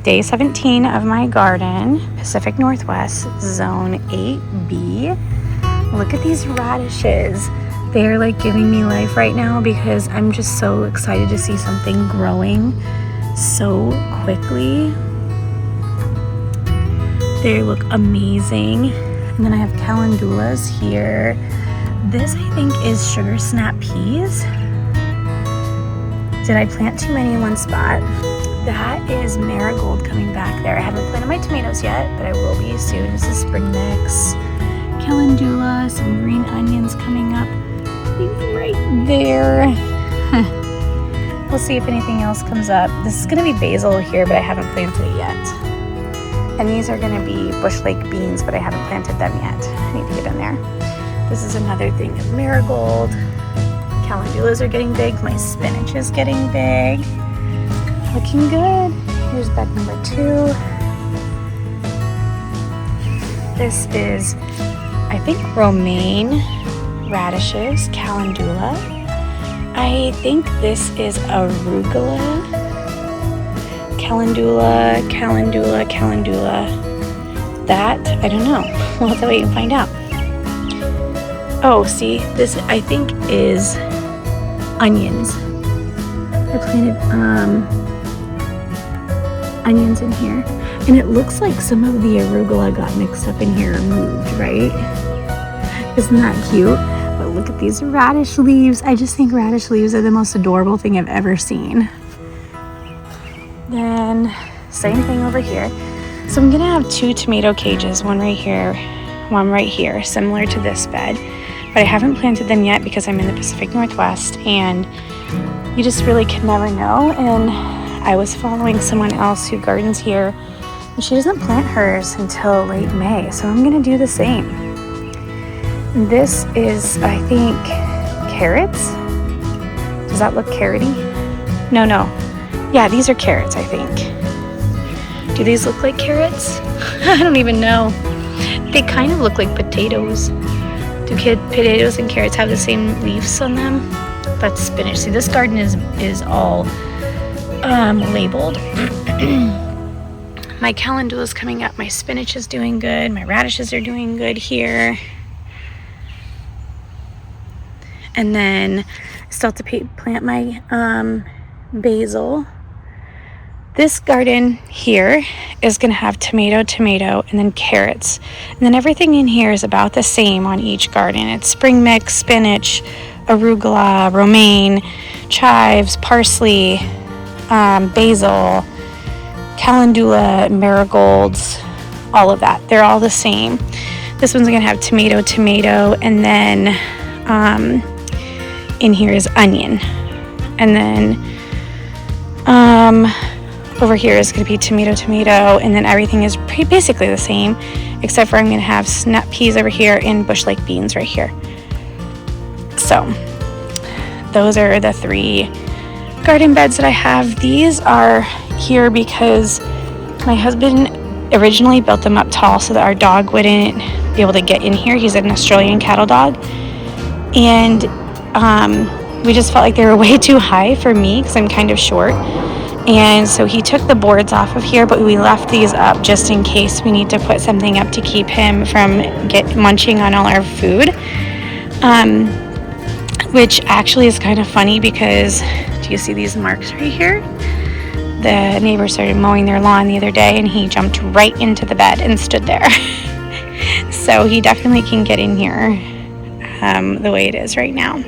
day 17 of my garden, Pacific Northwest, Zone 8B. Look at these radishes. They're like giving me life right now because I'm just so excited to see something growing so quickly. They look amazing. And then I have calendulas here. This I think is sugar snap peas. Did I plant too many in one spot? That is marigold coming back there. I haven't planted my tomatoes yet, but I will be soon. This is spring mix. Calendula, some green onions coming up right there. We'll see if anything else comes up. This is gonna be basil here, but I haven't planted it yet. And these are gonna be bush lake beans, but I haven't planted them yet. I need to get in there. This is another thing of marigold. Calendulas are getting big. My spinach is getting big. Looking good. Here's bed number 2. This is, I think, romaine radishes, calendula. I think this is arugula. Calendula. That, I don't know. We'll have to wait and find out. Oh, see, this I think is onions. I planted onions in here. And it looks like some of the arugula got mixed up in here and moved, right? Isn't that cute? But look at these radish leaves. I just think radish leaves are the most adorable thing I've ever seen. Then, same thing over here. So I'm gonna have 2 tomato cages, one right here, similar to this bed. But I haven't planted them yet because I'm in the Pacific Northwest and you just really can never know. And I was following someone else who gardens here and she doesn't plant hers until late May. So I'm gonna do the same. This is, I think, carrots. Does that look carroty? No. Yeah, these are carrots, I think. Do these look like carrots? I don't even know. They kind of look like potatoes. Do potatoes and carrots have the same leaves on them? That's spinach. See, this garden is all labeled. My calendula is coming up. My spinach is doing good. My radishes are doing good here. And then I still have to plant my basil. This garden here is going to have tomato, and then carrots. And then everything in here is about the same on each garden. It's spring mix, spinach, arugula, romaine, chives, parsley, basil, calendula, marigolds, all of that. They're all the same. This one's going to have tomato, and then in here is onion. And then over here is going to be tomato, and then everything is basically the same, except for I'm going to have snap peas over here and bush lake beans right here. So those are the 3 garden beds that I have. These are here because my husband originally built them up tall so that our dog wouldn't be able to get in here. He's an Australian cattle dog, and we just felt like they were way too high for me because I'm kind of short. And so he took the boards off of here, but we left these up just in case we need to put something up to keep him from munching on all our food. Which actually is kind of funny because, do you see these marks right here? The neighbor started mowing their lawn the other day and he jumped right into the bed and stood there. So he definitely can get in here the way it is right now.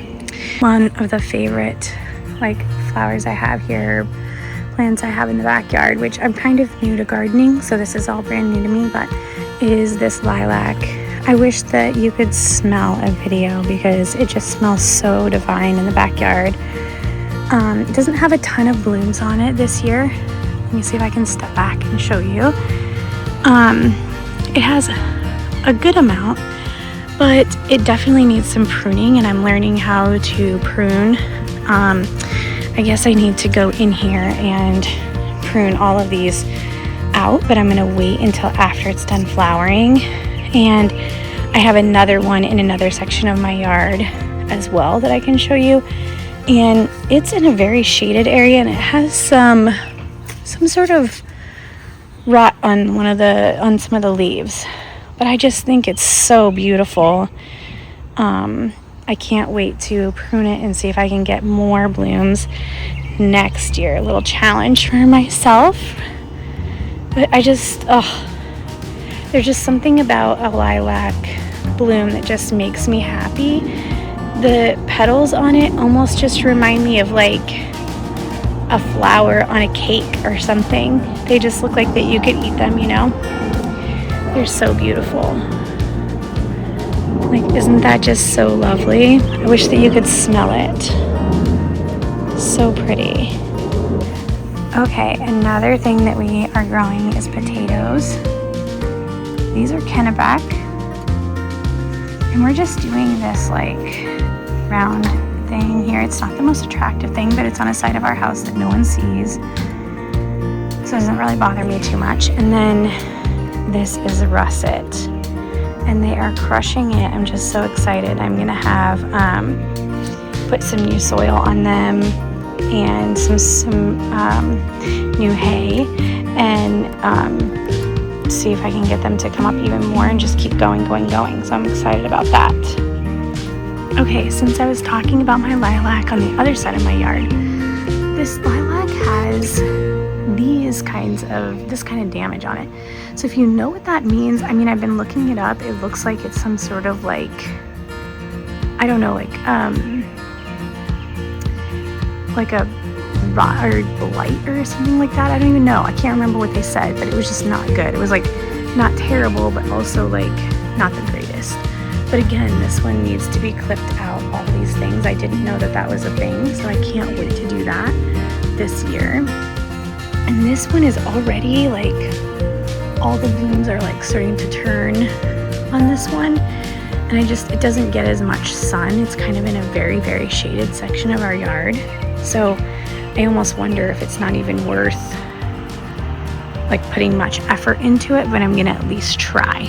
One of the favorite flowers I have here, plants I have in the backyard, which I'm kind of new to gardening, so this is all brand new to me, but is this lilac. I wish that you could smell a video because it just smells so divine in the backyard. It doesn't have a ton of blooms on it this year. Let me see if I can step back and show you. It has a good amount, but it definitely needs some pruning, and I'm learning how to prune. I guess I need to go in here and prune all of these out, but I'm going to wait until after it's done flowering. And I have another one in another section of my yard as well that I can show you. And it's in a very shaded area, and it has some sort of rot on some of the leaves. But I just think it's so beautiful. I can't wait to prune it and see if I can get more blooms next year. A little challenge for myself. But I just, there's just something about a lilac bloom that just makes me happy. The petals on it almost just remind me of like a flower on a cake or something. They just look like that you could eat them, you know? They're so beautiful. Like, isn't that just so lovely? I wish that you could smell it. So pretty. Okay, another thing that we are growing is potatoes. These are Kennebec. And we're just doing this like round thing here. It's not the most attractive thing, but it's on a side of our house that no one sees. So it doesn't really bother me too much. And then this is russet. And they are crushing it. I'm just so excited. I'm gonna have put some new soil on them and some new hay, and see if I can get them to come up even more and just keep going. So I'm excited about that. Okay, since I was talking about my lilac on the other side of my yard, this lilac has this kind of damage on it. So if you know what that means, I mean, I've been looking it up. It looks like it's some sort of like, I don't know, like a rot or blight or something like that. I don't even know. I can't remember what they said, but it was just not good. It was like not terrible, but also like not the greatest. But again, this one needs to be clipped out, all these things. I didn't know that that was a thing, so I can't wait to do that this year. And this one is already like, all the blooms are like starting to turn on this one. And it doesn't get as much sun. It's kind of in a very, very shaded section of our yard. So I almost wonder if it's not even worth like putting much effort into it, but I'm gonna at least try.